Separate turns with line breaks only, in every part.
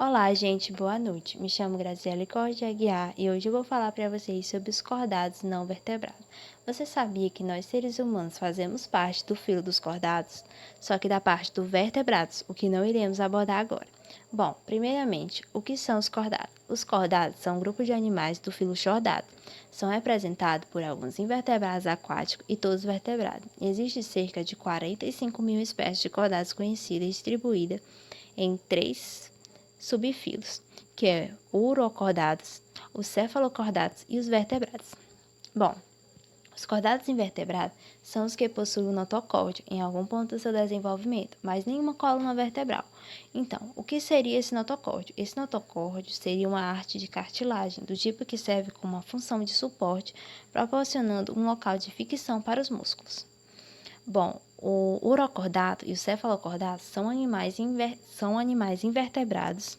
Olá, gente, boa noite. Me chamo Graziele Cordia Aguiar e hoje eu vou falar para vocês sobre os cordados não vertebrados. Você sabia que nós seres humanos fazemos parte do filo dos cordados? Só que da parte dos vertebrados, o que não iremos abordar agora. Bom, primeiramente, o que são os cordados? Os cordados são um grupo de animais do filo chordado. São representados por alguns invertebrados aquáticos e todos vertebrados. Existem cerca de 45 mil espécies de cordados conhecidas e distribuídas em três subfilos, que é o urocordados, os cefalocordados e os vertebrados. Bom, os cordados invertebrados são os que possuem o notocórdio em algum ponto do seu desenvolvimento, mas nenhuma coluna vertebral. Então, o que seria esse notocórdio? Esse notocórdio seria uma arte de cartilagem, do tipo que serve como uma função de suporte, proporcionando um local de fixação para os músculos. Bom, o urocordato e o cefalocordato são animais invertebrados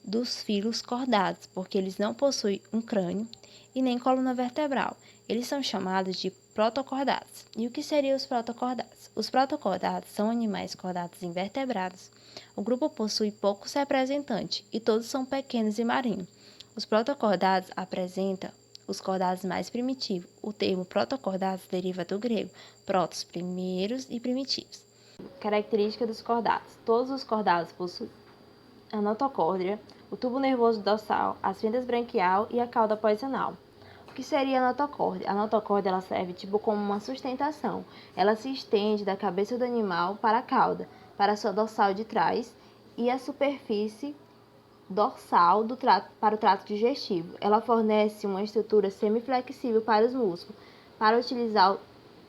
dos filos cordados, porque eles não possuem um crânio e nem coluna vertebral. Eles são chamados de protocordatos. E o que seriam os protocordatos? Os protocordatos são animais cordatos invertebrados. O grupo possui poucos representantes e todos são pequenos e marinhos. Os protocordatos apresentam os cordados mais primitivos. O termo protocordatos deriva do grego protos, primeiros e primitivos. Característica dos cordados. Todos os cordados possuem a notocórdia, o tubo nervoso dorsal, as fendas branquial e a cauda pós-anal. O que seria a notocórdia? A notocórdia ela serve como uma sustentação. Ela se estende da cabeça do animal para a cauda, para a sua dorsal de trás e a superfície dorsal para o trato digestivo. Ela fornece uma estrutura semiflexível para os músculos, para utilizar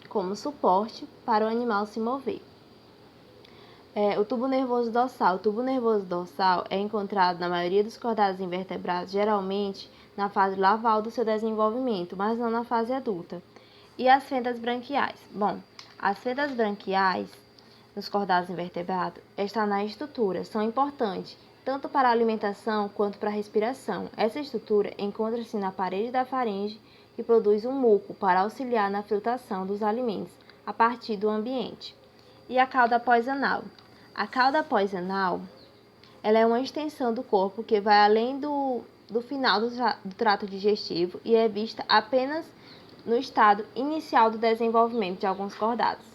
como suporte para o animal se mover. O tubo nervoso dorsal. O tubo nervoso dorsal é encontrado na maioria dos cordados invertebrados, geralmente na fase larval do seu desenvolvimento, mas não na fase adulta. E as fendas branquiais? Bom, as fendas branquiais nos cordados invertebrados estão na estrutura, são importantes tanto para a alimentação quanto para a respiração. Essa estrutura encontra-se na parede da faringe e produz um muco para auxiliar na filtração dos alimentos a partir do ambiente. E a cauda pós-anal? A cauda pós-anal ela é uma extensão do corpo que vai além do final do trato digestivo e é vista apenas no estado inicial do desenvolvimento de alguns cordados.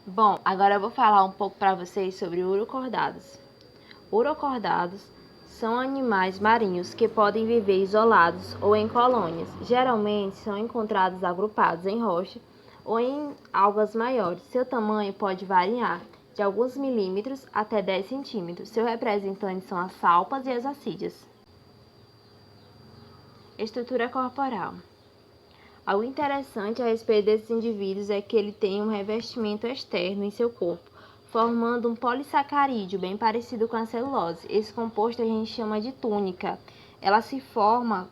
Bom, agora eu vou falar um pouco para vocês sobre urocordados. Urocordados são animais marinhos que podem viver isolados ou em colônias. Geralmente são encontrados agrupados em rocha ou em algas maiores. Seu tamanho pode variar de alguns milímetros até 10 centímetros. Seus representantes são as salpas e as assídias. Estrutura corporal. Algo interessante a respeito desses indivíduos é que ele tem um revestimento externo em seu corpo, formando um polissacarídeo bem parecido com a celulose. Esse composto a gente chama de túnica. Ela se forma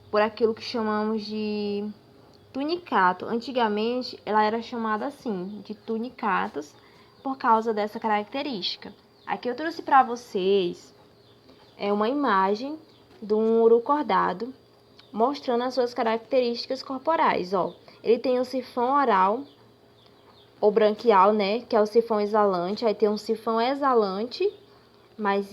por aquilo que chamamos de tunicato. Antigamente, ela era chamada assim, de tunicatos, por causa dessa característica. Aqui eu trouxe para vocês uma imagem de um urucordado, mostrando as suas características corporais. Ele tem o sifão oral ou branquial, né, que é o sifão exalante. Aí tem um sifão exalante mais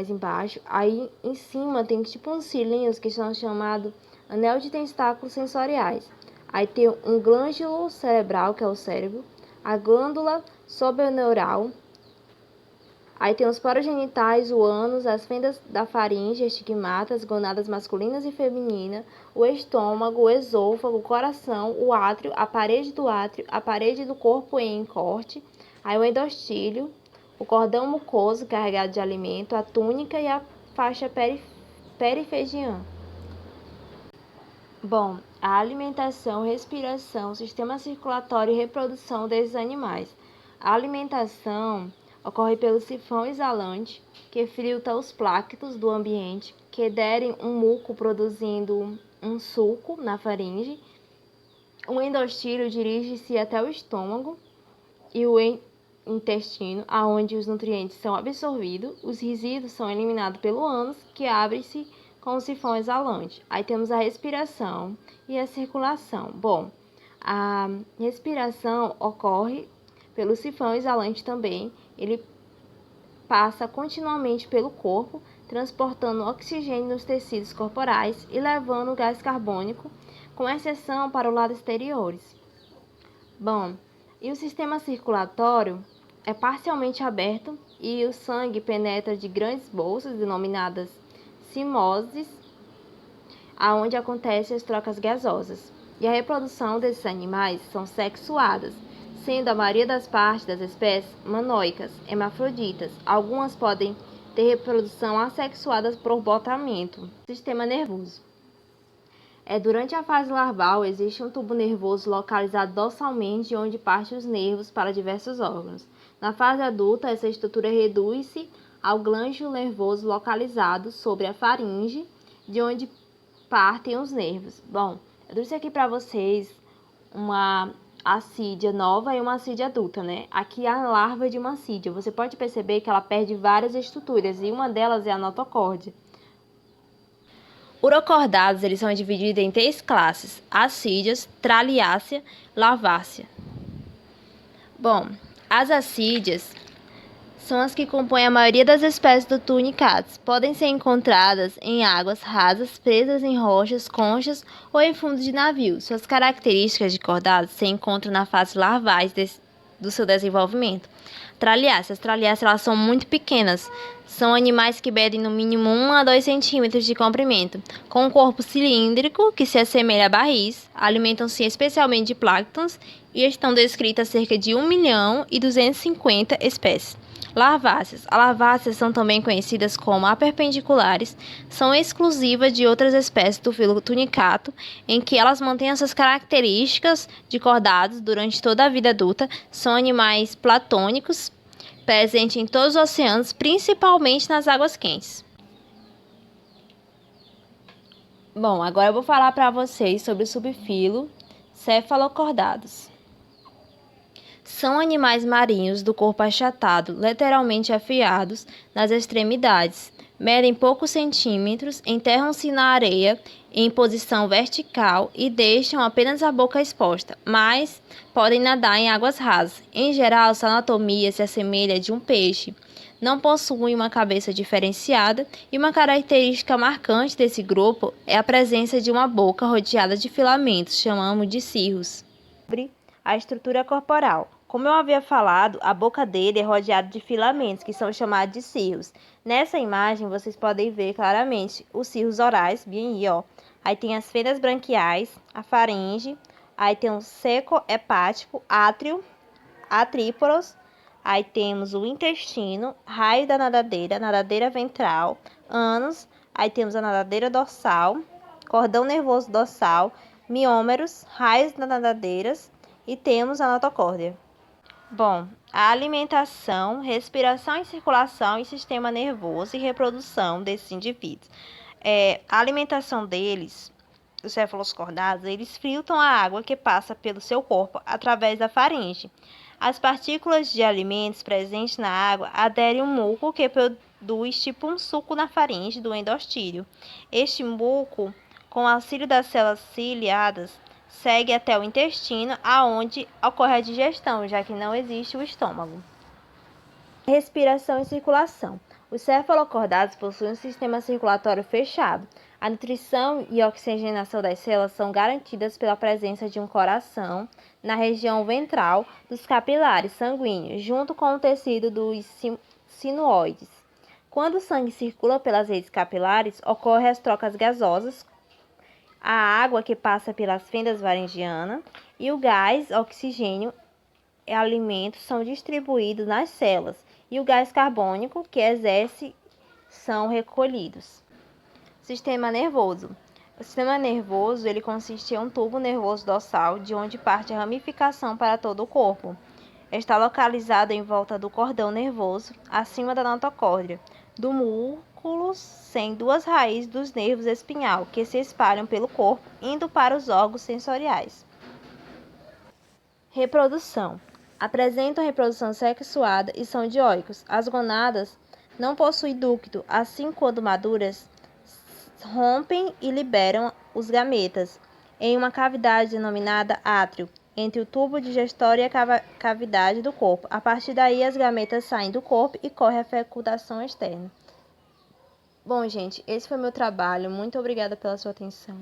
embaixo. Aí em cima tem tipo uns cílios que são chamados anel de tentáculos sensoriais. Aí tem um glândulo cerebral, que é o cérebro, a glândula subeneural. Aí tem os poros genitais, o ânus, as fendas da faringe, estigmatas, gonadas masculinas e femininas, o estômago, o esôfago, o coração, o átrio, a parede do corpo em corte, aí o endostílio, o cordão mucoso carregado de alimento, a túnica e a faixa perifegiana. Bom, a alimentação, respiração, sistema circulatório e reprodução desses animais. A alimentação ocorre pelo sifão exalante, que filtra os plácteos do ambiente, que aderem um muco produzindo um suco na faringe. O endostílio dirige-se até o estômago e o intestino, aonde os nutrientes são absorvidos. Os resíduos são eliminados pelo ânus, que abre-se com o sifão exalante. Aí temos a respiração e a circulação. Bom, a respiração ocorre pelo sifão exalante também. Ele passa continuamente pelo corpo, transportando oxigênio nos tecidos corporais e levando o gás carbônico, com exceção para o lado exteriores. Bom, e o sistema circulatório é parcialmente aberto e o sangue penetra de grandes bolsas denominadas cimoses, aonde acontecem as trocas gasosas. E a reprodução desses animais são sexuadas, sendo a maioria das partes das espécies manoicas, hermafroditas. Algumas podem ter reprodução assexuada por botamento. Sistema nervoso. Durante a fase larval, existe um tubo nervoso localizado dorsalmente, de onde partem os nervos para diversos órgãos. Na fase adulta, essa estrutura reduz-se ao glândula nervoso localizado sobre a faringe, de onde partem os nervos. Bom, eu trouxe aqui para vocês uma assídia nova e uma assídia adulta, né? Aqui é a larva de uma assídia. Você pode perceber que ela perde várias estruturas e uma delas é a notocórdia. Urocordados, eles são divididos em 3 classes: assídias, tralhiácea, larvácea. Bom, as assídias são as que compõem a maioria das espécies do tunicates. Podem ser encontradas em águas rasas, presas em rochas, conchas ou em fundos de navios. Suas características de cordados se encontram na fase larvais do seu desenvolvimento. Tralhiáceas. As tralhiáceas, elas são muito pequenas. São animais que medem no mínimo 1 a 2 centímetros de comprimento, com um corpo cilíndrico que se assemelha a barris. Alimentam-se especialmente de plânctons e estão descritas cerca de 1.250.000 espécies. Larváceas. As larváceas são também conhecidas como aperpendiculares, são exclusivas de outras espécies do filo tunicato, em que elas mantêm essas características de cordados durante toda a vida adulta. São animais platônicos, presentes em todos os oceanos, principalmente nas águas quentes. Bom, agora eu vou falar para vocês sobre o subfilo cefalocordados. São animais marinhos do corpo achatado, lateralmente afiados nas extremidades. Medem poucos centímetros, enterram-se na areia em posição vertical e deixam apenas a boca exposta, mas podem nadar em águas rasas. Em geral, sua anatomia se assemelha à de um peixe. Não possuem uma cabeça diferenciada e uma característica marcante desse grupo é a presença de uma boca rodeada de filamentos, chamamos de cirros. A estrutura corporal. Como eu havia falado, a boca dele é rodeada de filamentos, que são chamados de cirros. Nessa imagem, vocês podem ver claramente os cirros orais, bem aí, ó. Aí tem as fendas branquiais, a faringe, aí tem o seco hepático, átrio, atríporos, aí temos o intestino, raio da nadadeira, nadadeira ventral, ânus, aí temos a nadadeira dorsal, cordão nervoso dorsal, miômeros, raios das nadadeiras e temos a notocórdia. Bom, a alimentação, respiração e circulação e sistema nervoso e reprodução desses indivíduos. A alimentação deles, os cefaloscordados, eles filtram a água que passa pelo seu corpo através da faringe. As partículas de alimentos presentes na água aderem a um muco que produz tipo um suco na faringe do endostílio. Este muco, com auxílio das células ciliadas, segue até o intestino, aonde ocorre a digestão, já que não existe o estômago. Respiração e circulação. Os cefalocordados possuem um sistema circulatório fechado. A nutrição e oxigenação das células são garantidas pela presença de um coração na região ventral dos capilares sanguíneos, junto com o tecido dos sinuoides. Quando o sangue circula pelas redes capilares, ocorrem as trocas gasosas, a água que passa pelas fendas faringianas e o gás, oxigênio e alimentos são distribuídos nas células e o gás carbônico que exerce são recolhidos. Sistema nervoso. O sistema nervoso ele consiste em um tubo nervoso dorsal de onde parte a ramificação para todo o corpo. Está localizado em volta do cordão nervoso, acima da notocórdia, do músculo, sem 2 raízes dos nervos espinhal, que se espalham pelo corpo, indo para os órgãos sensoriais. Reprodução. Apresentam reprodução sexuada e são dioicos. As gonadas não possuem ducto, assim quando maduras, rompem e liberam os gametas em uma cavidade denominada átrio. entre o tubo digestório e a cavidade do corpo. A partir daí, as gametas saem do corpo e corre a fecundação externa. Bom, gente, esse foi meu trabalho. Muito obrigada pela sua atenção.